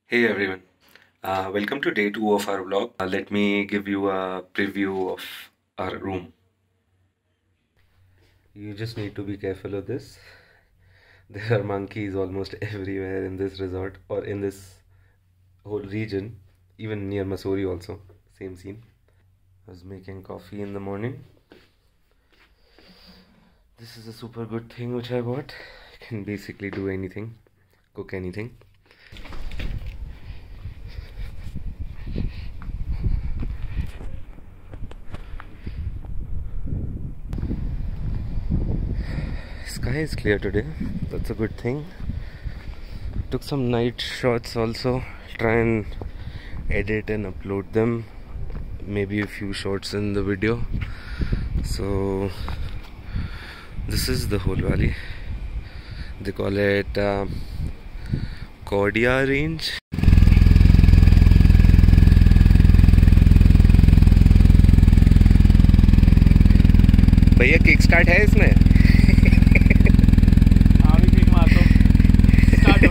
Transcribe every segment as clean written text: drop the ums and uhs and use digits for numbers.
Hey everyone, welcome to day 2 of our vlog. Let me give you a preview of our room. You just need to be careful of this. There are monkeys almost everywhere in this resort or in this whole region, even near Masuri also. Same scene. I was making coffee in the morning. This is a super good thing which I bought. I can basically do anything, cook anything. Sky is clear today, that's a good thing. Took some night shots also, try and edit and upload them, maybe a few shots in the video. So this is the whole valley. They call it Cordia range. भैया kick start है इसमें? Kick मार दो, start हो।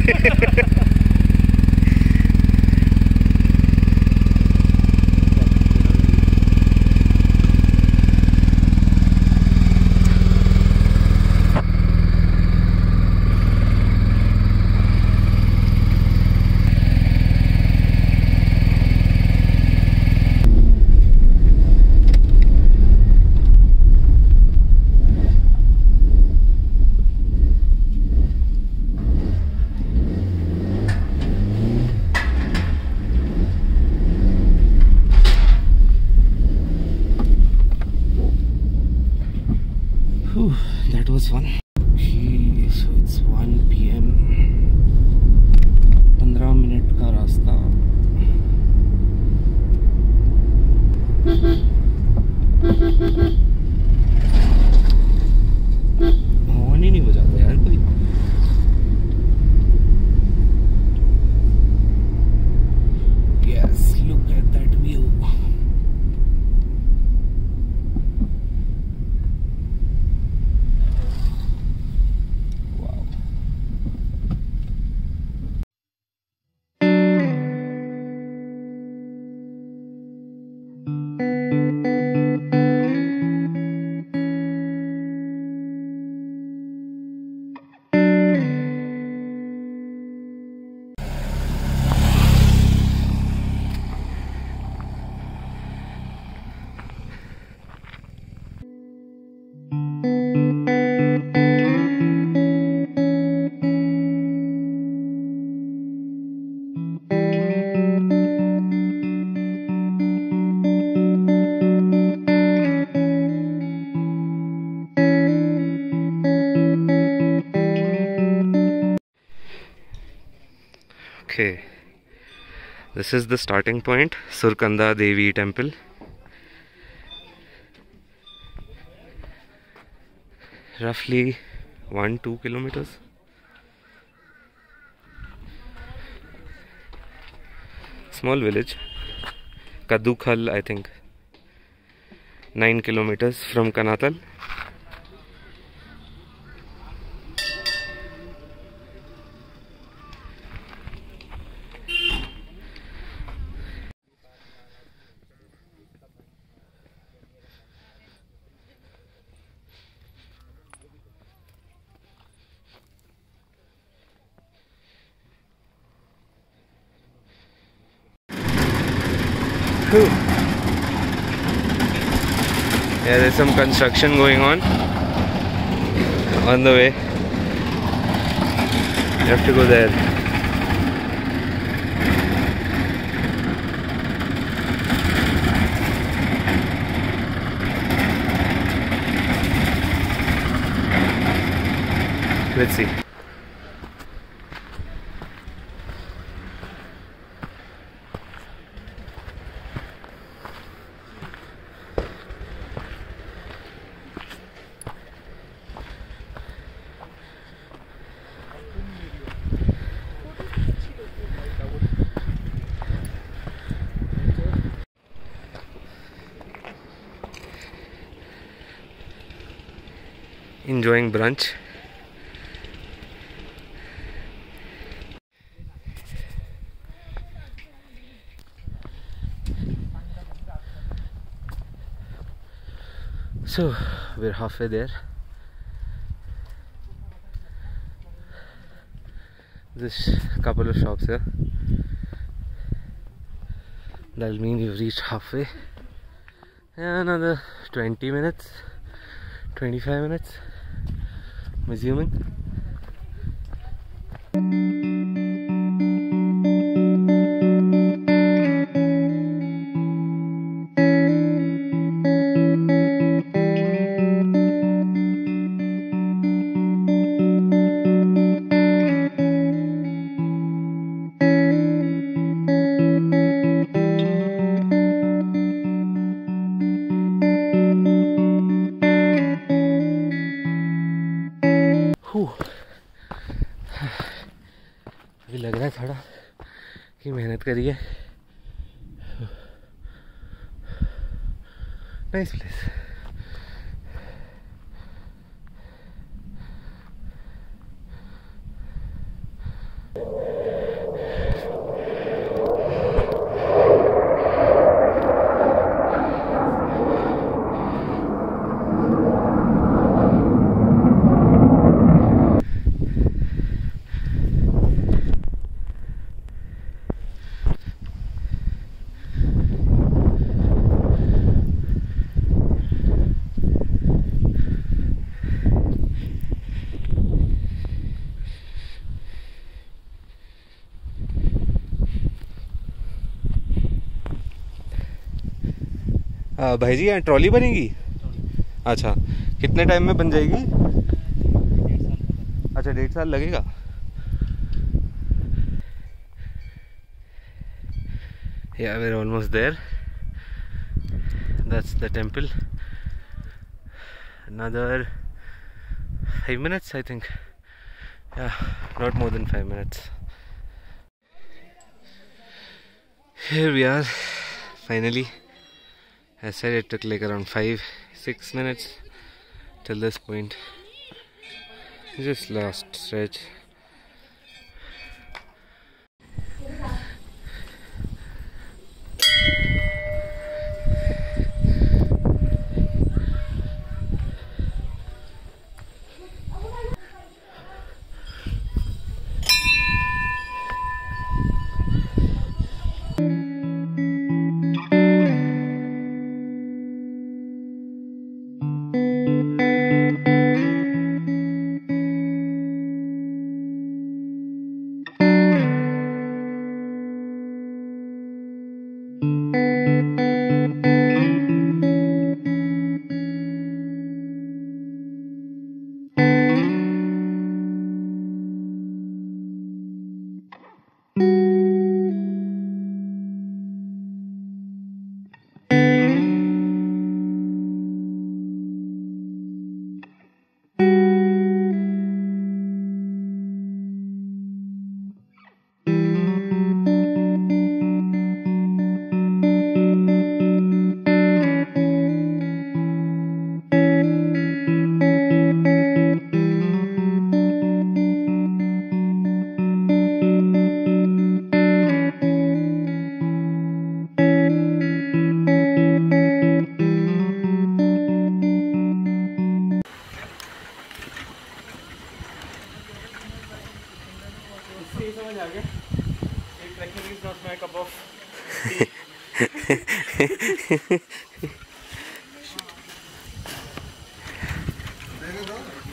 That was fun. Okay, so it's 1 PM. 15 minute का रास्ता. Horn ही नहीं बजाता यार कोई. Yes, look at that view. Okay, this is the starting point, Surkanda Devi temple. Roughly 1-2 kilometers. Small village, Kadukhal, I think. 9 kilometers from Kanatal. Yeah, there's some construction going on the way. You have to go there. Let's see. Enjoying brunch. So we're halfway there. There's a couple of shops here. That'll mean you've reached halfway. And another 20 minutes, 25 minutes, I'm assuming. अभी लग रहा है थोड़ा कि मेहनत करिए. Nice place. भाई जी यहाँ ट्रॉली बनेगी? अच्छा, कितने टाइम में बन जाएगी? अच्छा, 1.5 साल लगेगा. Yeah, we're almost there. That's the temple. Another 5 minutes, I think. Yeah, not more than 5 minutes. Here we are, finally. I said it took like around 5-6 minutes till this point. Just last stretch.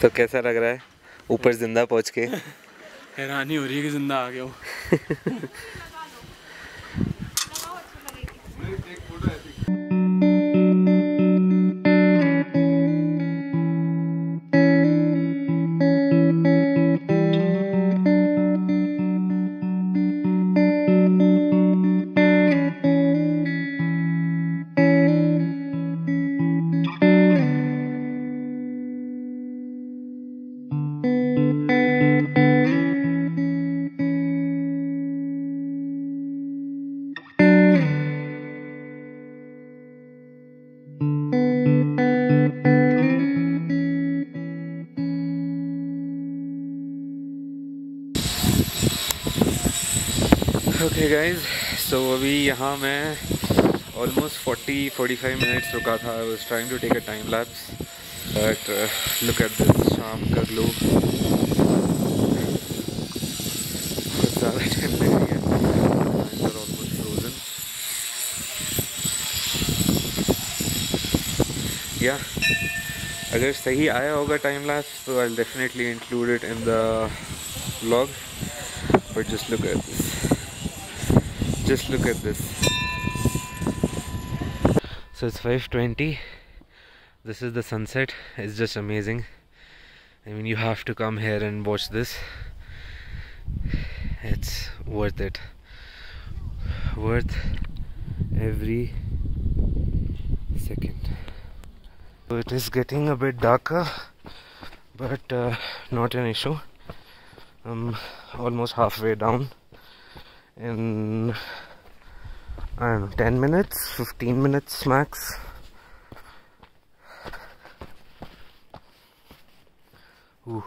तो कैसा लग रहा है ऊपर जिंदा पहुंच के? हैरानी हो रही है कि जिंदा आ गया हूँ. ओके गाइज, सो अभी यहाँ मैं almost 40-45 minutes रुका था. I was trying to take a time lapse, but look at this शाम का glow. बहुत ज़्यादा ठंड लग रही है. Hands are almost frozen. Yeah, अगर सही आया होगा time lapse तो I'll definitely include it in the vlog. But just look at this. Just look at this. So it's 5:20. This is the sunset. It's just amazing. I mean, you have to come here and watch this. It's worth it. Worth every second. So it is getting a bit darker, but not an issue. I'm almost halfway down. In I don't know, 10 minutes, 15 minutes max. Ooh,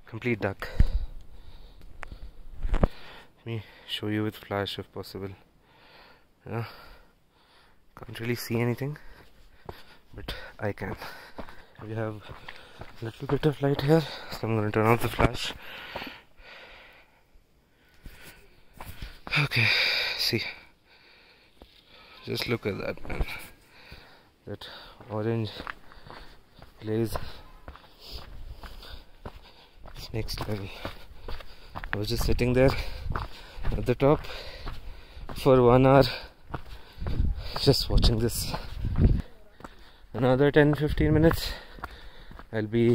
complete dark. Let me show you with flash if possible. Yeah, can't really see anything, but I can. We have a little bit of light here, so I'm going to turn off the flash. Okay, see. Just look at that, man. That orange glaze. It's next level. I was just sitting there at the top for 1 hour just watching this. Another 10-15 minutes I'll be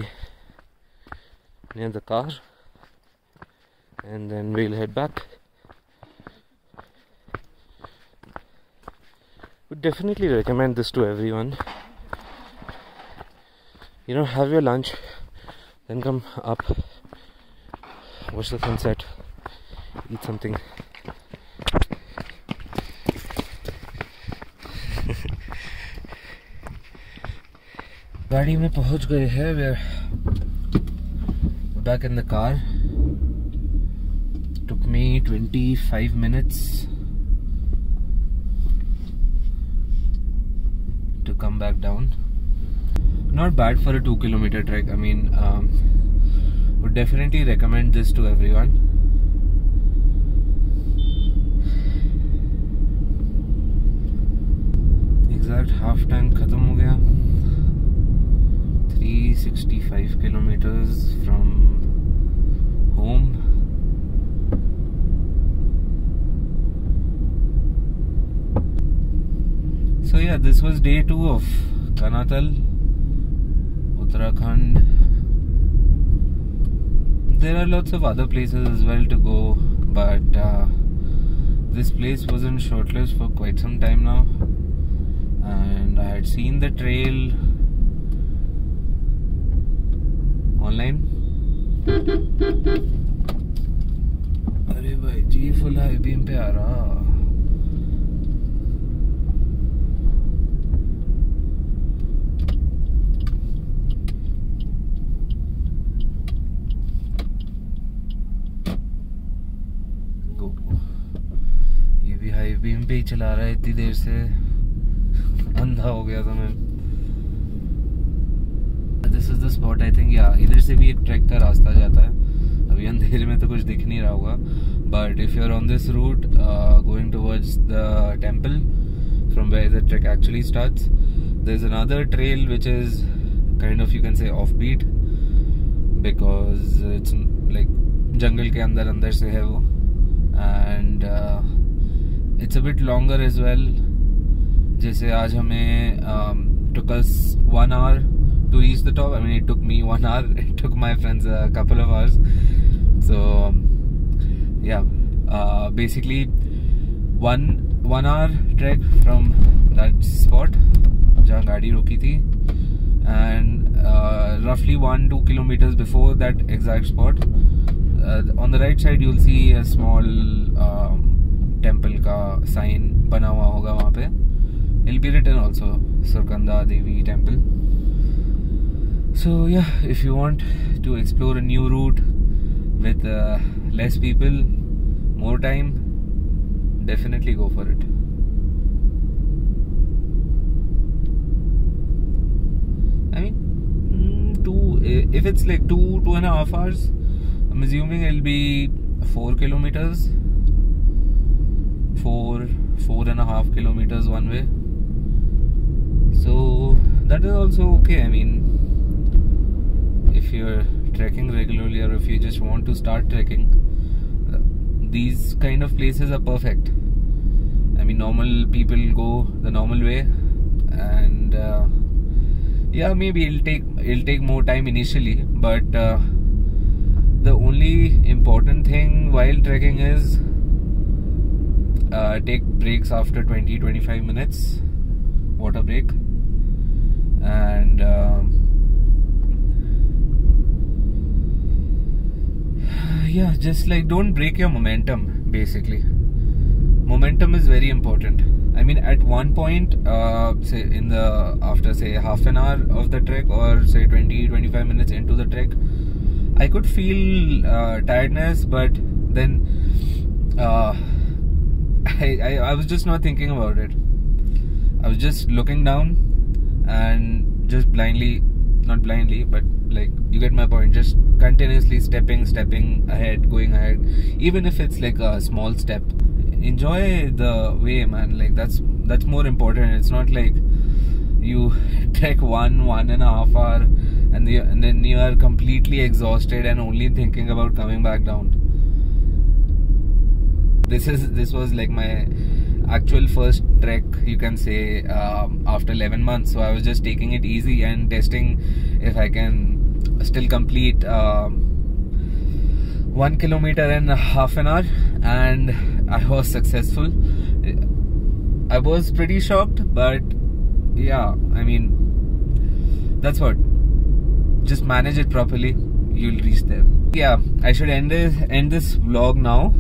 near the car, and then we'll head back. Would definitely recommend this to everyone. You know, have your lunch, then come up, watch the sunset, eat something. गाड़ी में पहुंच गए हैं. We're back in the car. Took me 25 minutes to come back down. Not bad for a 2-kilometer trek. I mean, would definitely recommend this to everyone. Exact half tank खत्म हो गया. 365 kilometers from home. So yeah, this was day 2 of Kanatal, Uttarakhand. There are lots of other places as well to go, but this place was in shortlist for quite some time now, and I had seen the trail online. अरे भाई जी, full high beam पे आ रहा. ये भी high beam पे ही चला रहा है इतनी देर से. अंधा हो गया था मैं. This is the spot, I think. Yeah, इधर से भी एक ट्रैक का रास्ता जाता है. अभी अंधेरे में तो कुछ दिख नहीं रहा होगा, but if you're on this route going towards the temple from where the trek actually starts, there's another trail which is kind of, you can say, offbeat, because it's like जंगल के अंदर से है वो, and it's a bit longer as well. जैसे आज हमें took us 1 hour to reach the top. I mean, it took me 1 hour. It took my friends a couple of hours. So yeah, basically one hour trek from that spot जहाँ गाड़ी रुकी थी, and roughly 1-2 kilometers before that exact spot, on the right side you'll see a small temple का sign बना हुआ होगा वहाँ पे. It'll be written also Surkanda Devi Temple. So yeah, if you want to explore a new route with less people, more time, definitely go for it. if it's like 2.5 hours, I'm assuming it'll be 4 kilometers, 4.5 kilometers one way. So that is also okay. I mean, if you're trekking regularly or if you just want to start trekking, these kind of places are perfect. I mean, normal people go the normal way, and yeah, maybe it'll take more time initially, but the only important thing while trekking is take breaks after 20-25 minutes, water break, and yeah, just like don't break your momentum. Basically, momentum is very important. I mean, at one point, say after say half an hour of the trek, or say 20-25 minutes into the trek, I could feel tiredness, but then I was just not thinking about it. I was just looking down and just not blindly, but like, you get my point, just continuously stepping ahead, going ahead, even if it's like a small step. Enjoy the way, man. Like, that's more important. It's not like you trek 1.5 hour and then you are completely exhausted and only thinking about coming back down. This was like my actual first trek, you can say, after 11 months. So I was just taking it easy and testing if I can still complete 1 kilometer in half an hour, and I was successful. I was pretty shocked, but yeah, I mean, that's what. Just manage it properly, you'll reach there. Yeah, I should end this vlog now.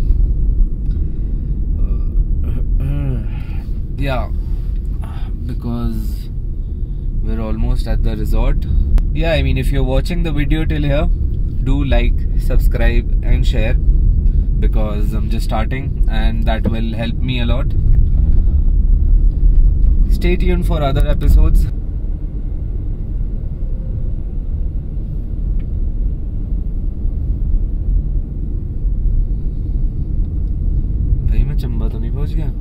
Yeah, because we're almost at the resort. Yeah, I mean, if you're watching the video till here, do like, subscribe and share, because I'm just starting and that will help me a lot. Stay tuned for other episodes. भाई मैं चंबा तो नहीं पहुंच गया?